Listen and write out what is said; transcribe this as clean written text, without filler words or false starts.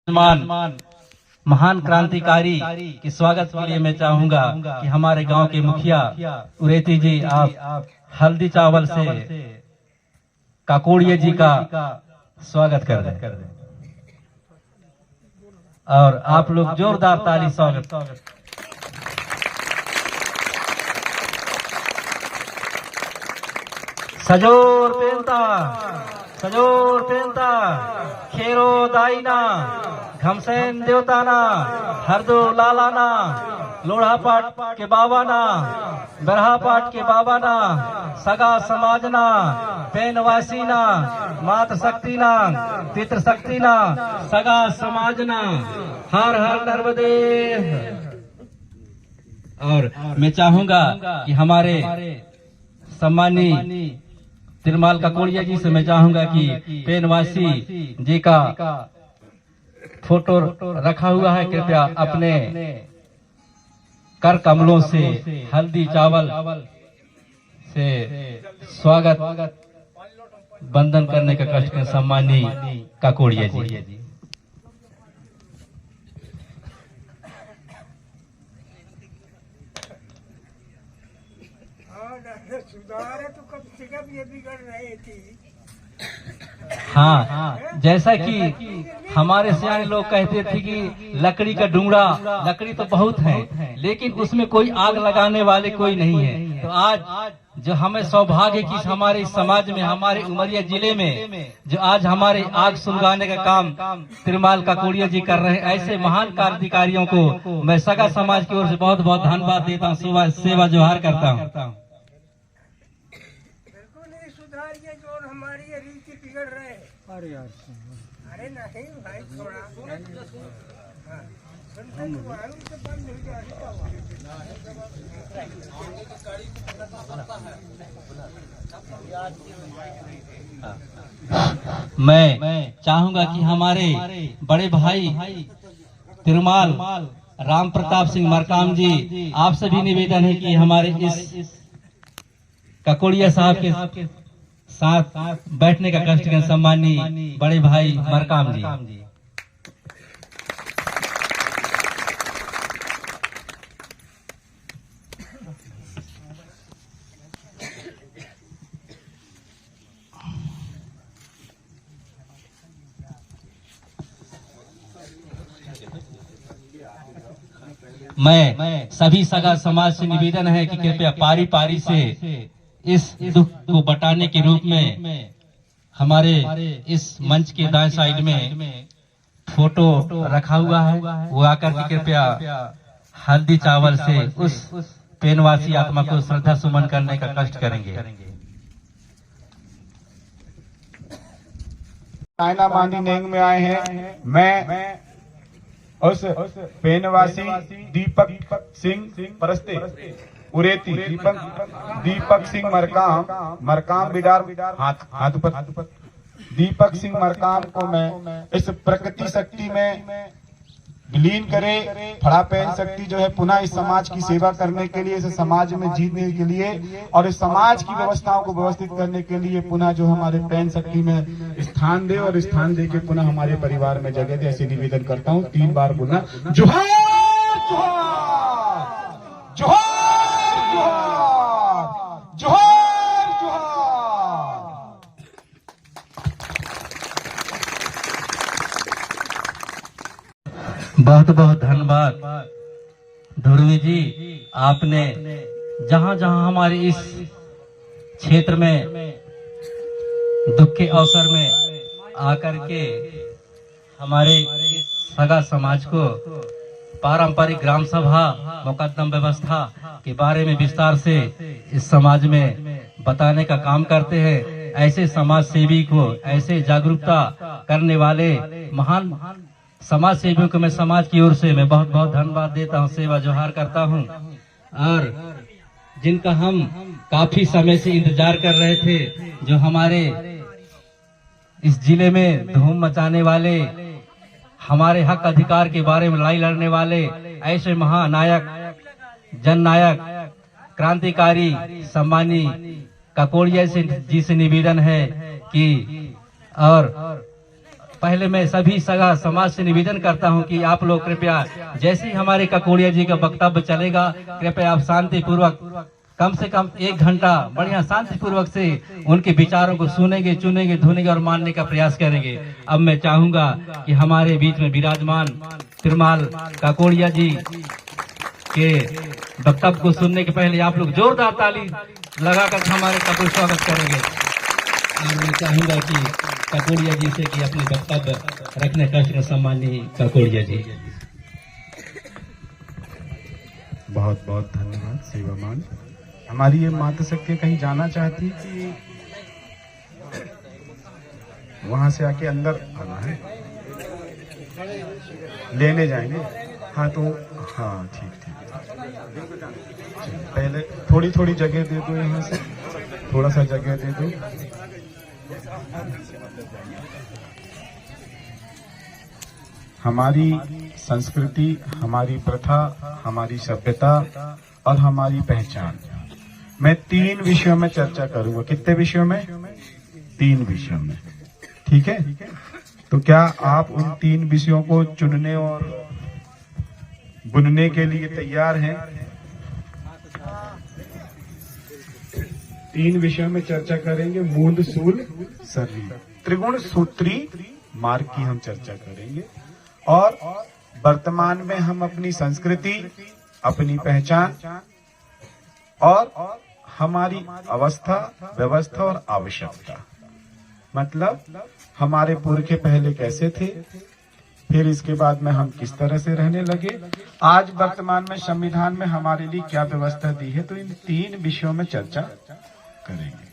महान क्रांतिकारी के स्वागत के लिए मैं चाहूंगा कि हमारे गांव के मुखिया उरेती जी आप हल्दी चावल से काकोड़िया जी का स्वागत कर दें और आप लोग जोरदार ताली स्वागत। सजोर पेंता खेरो दाईना घमसेन देवताना हरदो लालाना लोढ़ा पाट के बाबाना बरहा पाट के बाबाना सगा समाजना पेनवासीना मात शक्तिना पितृ शक्तिना सगा समाजना हर हर नर्मदे। और मैं चाहूंगा कि हमारे सम्मानी तिरमाल काकोड़िया जी से मैं चाहूंगा कि पेनवासी जी का फोटो रखा हुआ है, कृपया अपने कर कमलों से हल्दी चावल से स्वागत बंधन करने का कष्ट करें सम्मानी काकोड़िया जी। हाँ, जैसा कि हमारे सियाने लोग कहते थे कि लकड़ी का डूंगरा, लकड़ी तो बहुत है लेकिन उसमें कोई आग लगाने वाले कोई नहीं है। तो आज जो हमें सौभाग्य की हमारे समाज में, हमारे उमरिया जिले में जो आज हमारे आग सुलगाने का काम तिरमाल काकोड़िया जी कर रहे हैं, ऐसे महान क्रांतिकारियों को मैं सगा समाज की ओर से बहुत बहुत धन्यवाद देता हूँ, सेवा जोहार करता हूँ। हमारी रीति बिगड़ रहे हैं। अरे यार, अरे नहीं भाई थोड़ा मैं चाहूंगा कि हमारे बड़े भाई तिरमाल राम प्रताप सिंह मरकाम जी, आपसे भी निवेदन है कि हमारे इस काकोड़िया साहब के साथ बैठने का कष्ट करें सम्मानी बड़े भाई मरकाम जी। मैं सभी सगा समाज से निवेदन है कि कृपया पारी पारी से इस दुख को बटाने के रूप में हमारे इस मंच के दाएं साइड में फोटो रखा हुआ है, वो आकर के कृपया हल्दी चावल से उस पेनवासी आत्मा को श्रद्धा सुमन करने का कष्ट करेंगे। आयना बांधी नेंग में आए हैं। मैं उस पेनवासी दीपक सिंह परस्ते उरेती दीपक सिंह मरकाम बिडार हाथ पर दीपक सिंह मरकाम को मैं इस प्रकृति शक्ति में विलीन करे, फड़ा पहन शक्ति जो है पुनः इस समाज की सेवा करने के लिए, इस समाज में जीतने के लिए और इस समाज की व्यवस्थाओं को व्यवस्थित करने के लिए पुनः जो हमारे पहन शक्ति में स्थान दे और स्थान दे के पुनः हमारे परिवार में जगह दे, ऐसे निवेदन करता हूँ। 3 बार बोलना जोहार जोहार जोहार जोहार जोहार। बहुत बहुत धन्यवाद ध्रुवी जी, आपने जहां जहां हमारे इस क्षेत्र में दुख के अवसर में आकर के हमारे सगा समाज को पारंपरिक ग्राम सभा मुकदम व्यवस्था के बारे में विस्तार से इस समाज में बताने का काम करते हैं। ऐसे समाज सेवी को, ऐसे जागरूकता करने वाले महान समाज सेवियों को मैं समाज की ओर से मैं बहुत बहुत धन्यवाद देता हूं, सेवा जोहार करता हूं। और जिनका हम काफी समय से इंतजार कर रहे थे, जो हमारे इस जिले में धूम मचाने वाले, हमारे हक अधिकार के बारे में लड़ाई लड़ने वाले ऐसे महानायक, जननायक, क्रांतिकारी सम्मानी काकोड़िया जी से निवेदन है कि और पहले मैं सभी सगा समाज से निवेदन करता हूं कि आप लोग कृपया जैसे ही हमारे ककोड़िया जी का वक्तव्य चलेगा, कृपया आप शांति पूर्वक कम से कम 1 घंटा बढ़िया शांति पूर्वक से उनके विचारों को सुनेंगे, चुनेंगे, धुनेंगे और मानने का प्रयास करेंगे। अब मैं चाहूंगा कि हमारे बीच में विराजमान तिरुमाल काकोड़िया जी के वक्तव्य को सुनने के पहले आप लोग जोरदार ताली लगाकर हमारे कपूर स्वागत करेंगे। और मैं चाहूंगा कि काकोड़िया जी से कि अपने वक्तव्य रखने का सम्माननीय काकोड़िया जी। बहुत बहुत धन्यवाद सेवामान। हमारी ये माता शक्ति कहीं जाना चाहती कि वहां से आके अंदर आना है, लेने जाएंगे? हाँ तो हाँ ठीक ठीक, पहले थोड़ी थोड़ी जगह दे दो, यहाँ से थोड़ा सा जगह दे दो। हमारी संस्कृति, हमारी प्रथा, हमारी सभ्यता और हमारी पहचान, मैं 3 विषयों में चर्चा करूंगा। कितने विषयों में? 3 विषयों में, ठीक है? तो क्या आप उन 3 विषयों को चुनने और बुनने के लिए तैयार हैं? 3 विषयों में चर्चा करेंगे। मूंद, सूल, सर्री, त्रिगुण सूत्री मार्ग की हम चर्चा करेंगे। और वर्तमान में हम अपनी संस्कृति, अपनी पहचान और हमारी अवस्था, व्यवस्था और आवश्यकता, मतलब हमारे पुरखे पहले कैसे थे, फिर इसके बाद में हम किस तरह से रहने लगे, आज वर्तमान में संविधान में हमारे लिए क्या व्यवस्था दी है, तो इन 3 विषयों में चर्चा करेंगे।